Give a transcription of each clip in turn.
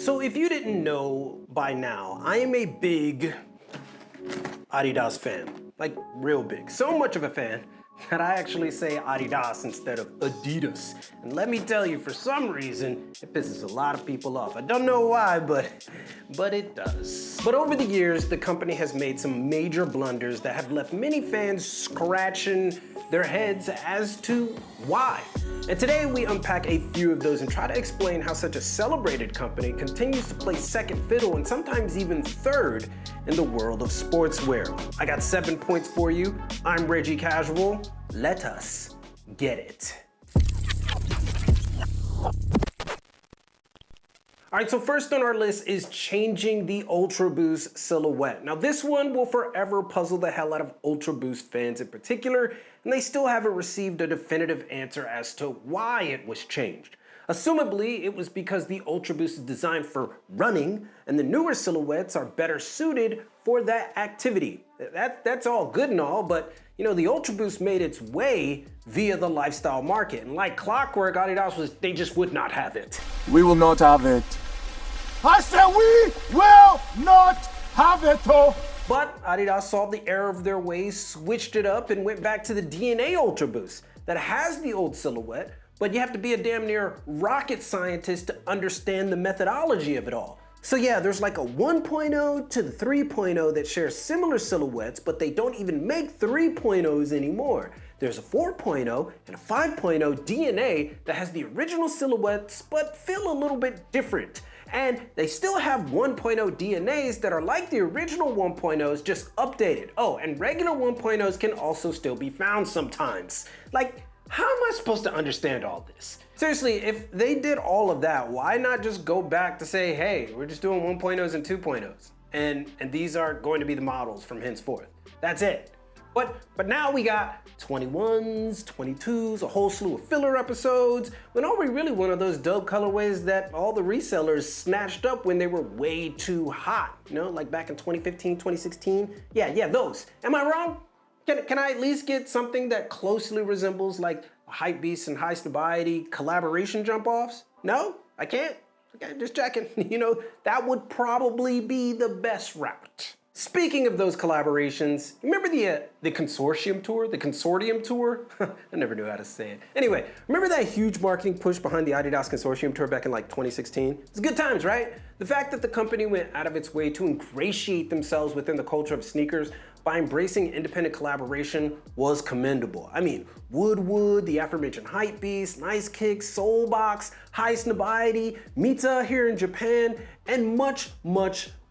So if you didn't know by now, I am a big Adidas fan, like real big. So much of a fan that I actually say Adidas instead of Adidas. And let me tell you, for some reason, it pisses a lot of people off. I don't know why, but it does. But over the years, the company has made some major blunders that have left many fans scratching their heads as to why. And today we unpack a few of those and try to explain how such a celebrated company continues to play second fiddle and sometimes even third in the world of sportswear. I got 7 points for you. I'm Reggie Casual. Let us get it. All right, so first on our list is changing the Ultra Boost silhouette. Now this one will forever puzzle the hell out of Ultra Boost fans in particular, and they still haven't received a definitive answer as to why it was changed. Assumably, it was because the Ultra Boost is designed for running, and the newer silhouettes are better suited for that activity. That's all good and all, but you know, the Ultra Boost made its way via the lifestyle market, and like clockwork, Adidas they just would not have it. We will not have it. I said we will not have it, oh! But Adidas solved the error of their ways, switched it up, and went back to the DNA Ultra Boost that has the old silhouette, but you have to be a damn near rocket scientist to understand the methodology of it all. So yeah, there's like a 1.0 to the 3.0 that share similar silhouettes, but they don't even make 3.0s anymore. There's a 4.0 and a 5.0 DNA that has the original silhouettes, but feel a little bit different. And they still have 1.0 DNAs that are like the original 1.0s, just updated. Oh, and regular 1.0s can also still be found sometimes. Like, how am I supposed to understand all this? Seriously, if they did all of that, why not just go back to say, hey, we're just doing 1.0s and 2.0s, and these are going to be the models from henceforth. That's it. But now we got 21s, 22s, a whole slew of filler episodes, when all we really want are those dope colorways that all the resellers snatched up when they were way too hot. You know, like back in 2015, 2016. Yeah, those. Am I wrong? Can I at least get something that closely resembles like Hypebeast and High Snobiety collaboration jump-offs? No, I can't? Okay, just checking. You know, that would probably be the best route. Speaking of those collaborations, remember the consortium tour? The consortium tour? I never knew how to say it. Anyway, remember that huge marketing push behind the Adidas consortium tour back in like 2016? It's good times, right? The fact that the company went out of its way to ingratiate themselves within the culture of sneakers by embracing independent collaboration was commendable. I mean, Woodwood, the aforementioned Hypebeast, Nice Kicks, Soulbox, High Snobiety, Mita here in Japan, and much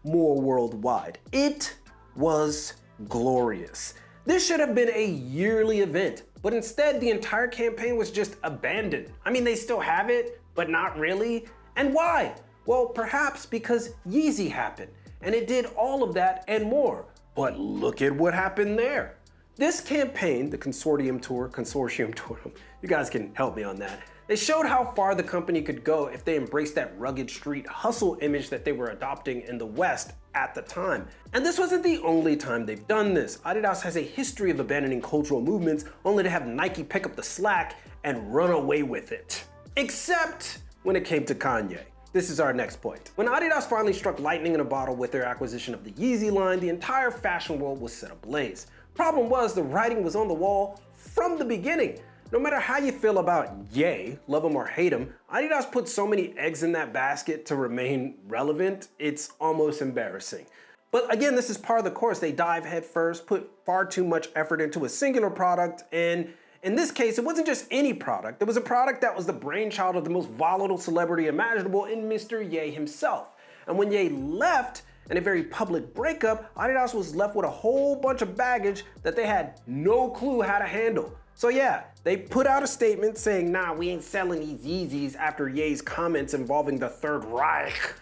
more worldwide. It was glorious. This should have been a yearly event, but instead the entire campaign was just abandoned. I mean, they still have it, but not really. And why? Well, perhaps because Yeezy happened, and it did all of that and more. But look at what happened there. This campaign, the consortium tour, you guys can help me on that. They showed how far the company could go if they embraced that rugged street hustle image that they were adopting in the West at the time. And this wasn't the only time they've done this. Adidas has a history of abandoning cultural movements only to have Nike pick up the slack and run away with it. Except when it came to Kanye. This is our next point. When Adidas finally struck lightning in a bottle with their acquisition of the Yeezy line, the entire fashion world was set ablaze. Problem was, the writing was on the wall from the beginning. No matter how you feel about Ye, love him or hate him, Adidas put so many eggs in that basket to remain relevant, it's almost embarrassing. But again, this is part of the course. They dive head first, put far too much effort into a singular product, and in this case, it wasn't just any product. It was a product that was the brainchild of the most volatile celebrity imaginable in Mr. Ye himself. And when Ye left, in a very public breakup, Adidas was left with a whole bunch of baggage that they had no clue how to handle. So yeah, they put out a statement saying, nah, we ain't selling these Yeezys after Ye's comments involving the Third Reich,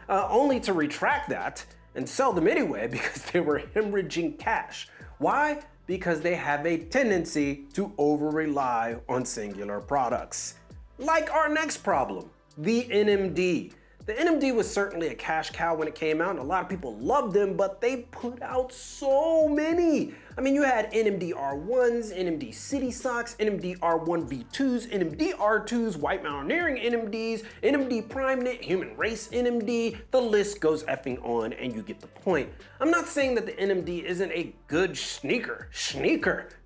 only to retract that and sell them anyway because they were hemorrhaging cash. Why? Because they have a tendency to over-rely on singular products. Like our next problem, the NMD. The NMD was certainly a cash cow when it came out, and a lot of people loved them, but they put out so many. I mean, you had NMD R1s, NMD City Socks, NMD R1 V2s, NMD R2s, White Mountaineering NMDs, NMD Prime Knit, Human Race NMD, the list goes effing on, and you get the point. I'm not saying that the NMD isn't a good sneaker.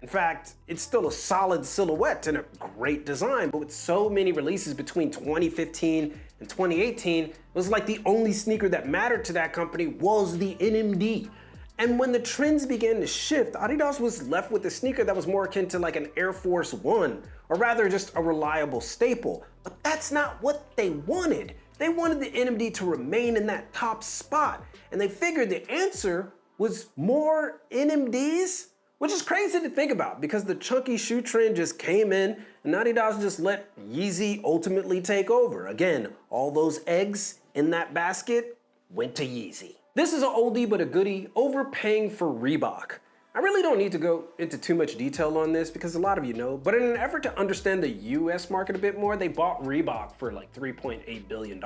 In fact, it's still a solid silhouette and a great design, but with so many releases between 2015 and 2018, it was like the only sneaker that mattered to that company was the NMD. And when the trends began to shift, Adidas was left with a sneaker that was more akin to like an Air Force One, or rather just a reliable staple. But that's not what they wanted. They wanted the NMD to remain in that top spot. And they figured the answer was more NMDs, which is crazy to think about because the chunky shoe trend just came in and Adidas just let Yeezy ultimately take over. Again, all those eggs in that basket went to Yeezy. This is an oldie but a goodie, overpaying for Reebok. I really don't need to go into too much detail on this because a lot of you know, but in an effort to understand the US market a bit more, they bought Reebok for like $3.8 billion,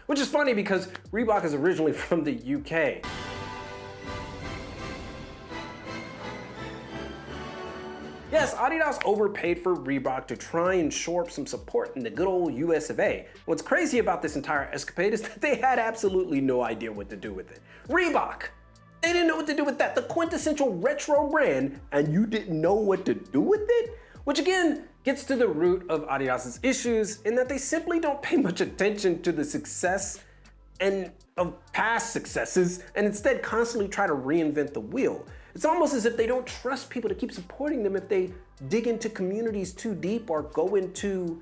which is funny because Reebok is originally from the UK. Yes, Adidas overpaid for Reebok to try and shore up some support in the good old US of A. What's crazy about this entire escapade is that they had absolutely no idea what to do with it. Reebok! They didn't know what to do with that, the quintessential retro brand, and you didn't know what to do with it? Which again, gets to the root of Adidas's issues in that they simply don't pay much attention to the success and of past successes and instead constantly try to reinvent the wheel. It's almost as if they don't trust people to keep supporting them if they dig into communities too deep or go into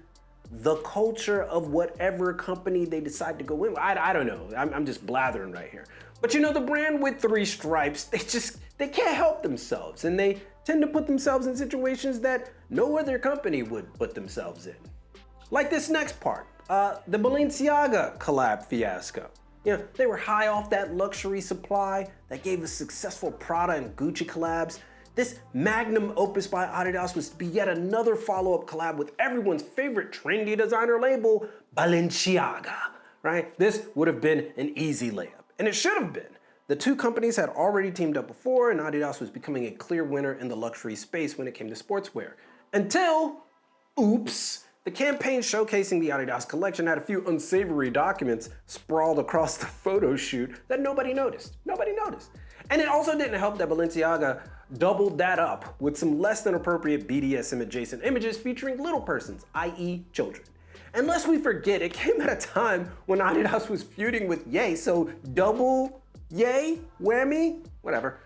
the culture of whatever company they decide to go in. I don't know, I'm just blathering right here. But you know, the brand with three stripes, they can't help themselves and they tend to put themselves in situations that no other company would put themselves in. Like this next part, the Balenciaga collab fiasco. You know, they were high off that luxury supply that gave us successful Prada and Gucci collabs. This magnum opus by Adidas was to be yet another follow-up collab with everyone's favorite trendy designer label, Balenciaga, right? This would have been an easy layup, and it should have been. The two companies had already teamed up before, and Adidas was becoming a clear winner in the luxury space when it came to sportswear. Until, oops, the campaign showcasing the Adidas collection had a few unsavory documents sprawled across the photo shoot that nobody noticed. And it also didn't help that Balenciaga doubled that up with some less than appropriate BDSM adjacent images featuring little persons, i.e. children. And lest we forget, it came at a time when Adidas was feuding with Ye, so double yay, whammy, whatever.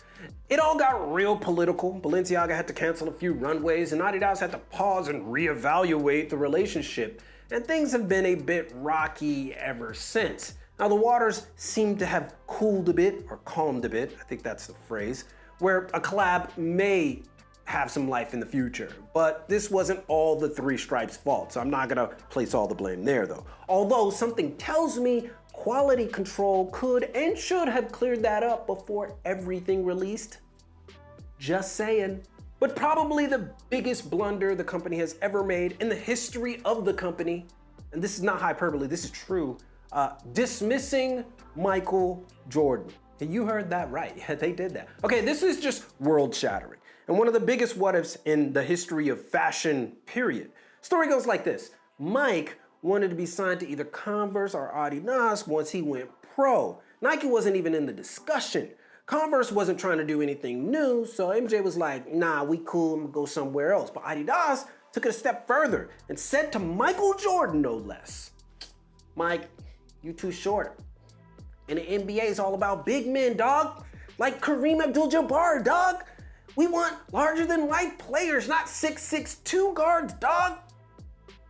It all got real political. Balenciaga had to cancel a few runways and Adidas had to pause and reevaluate the relationship. And things have been a bit rocky ever since. Now the waters seem to have cooled a bit, or calmed a bit, I think that's the phrase, where a collab may have some life in the future. But this wasn't all the three stripes' fault, so I'm not gonna place all the blame there though. Although something tells me quality control could and should have cleared that up before everything released. Just saying. But probably the biggest blunder the company has ever made in the history of the company, and this is not hyperbole, this is true, dismissing Michael Jordan. And you heard that right, yeah, they did that. Okay, this is just world shattering, and one of the biggest what ifs in the history of fashion, period. Story goes like this. Mike wanted to be signed to either Converse or Adidas once he went pro. Nike wasn't even in the discussion. Converse wasn't trying to do anything new, so MJ was like, nah, we cool, I'm gonna go somewhere else. But Adidas took it a step further and said to Michael Jordan, no less, Mike, you too short. And the NBA is all about big men, dog. Like Kareem Abdul-Jabbar, dog. We want larger than life players, not 6'2" guards, dog.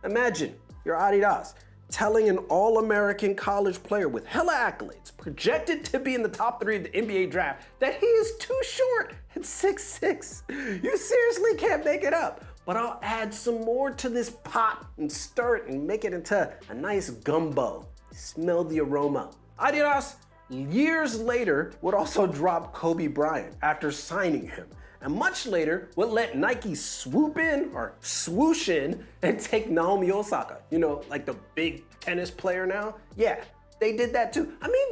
Imagine, you're Adidas, telling an all-American college player with hella accolades, projected to be in the top 3 of the NBA draft, that he is too short at 6'6". You seriously can't make it up. But I'll add some more to this pot and stir it and make it into a nice gumbo. Smell the aroma. Adidas, years later, would also drop Kobe Bryant after signing him. And much later, would let Nike swoop in or swoosh in and take Naomi Osaka. You know, like the big tennis player now? Yeah, they did that too. I mean,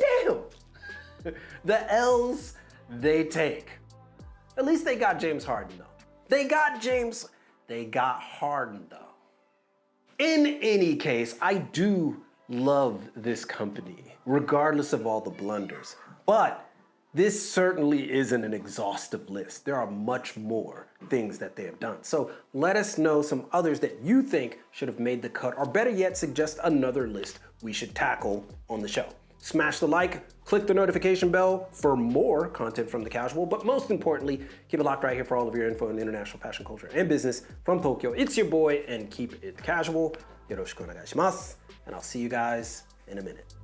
damn. The L's they take. At least they got James Harden though. They got Harden though. In any case, I do love this company, regardless of all the blunders. But this certainly isn't an exhaustive list. There are much more things that they have done. So let us know some others that you think should have made the cut, or better yet, suggest another list we should tackle on the show. Smash the like, click the notification bell for more content from The Casual, but most importantly, keep it locked right here for all of your info in international fashion culture and business from Tokyo. It's your boy, and keep it casual. Yoroshiku onegai shimasu, and I'll see you guys in a minute.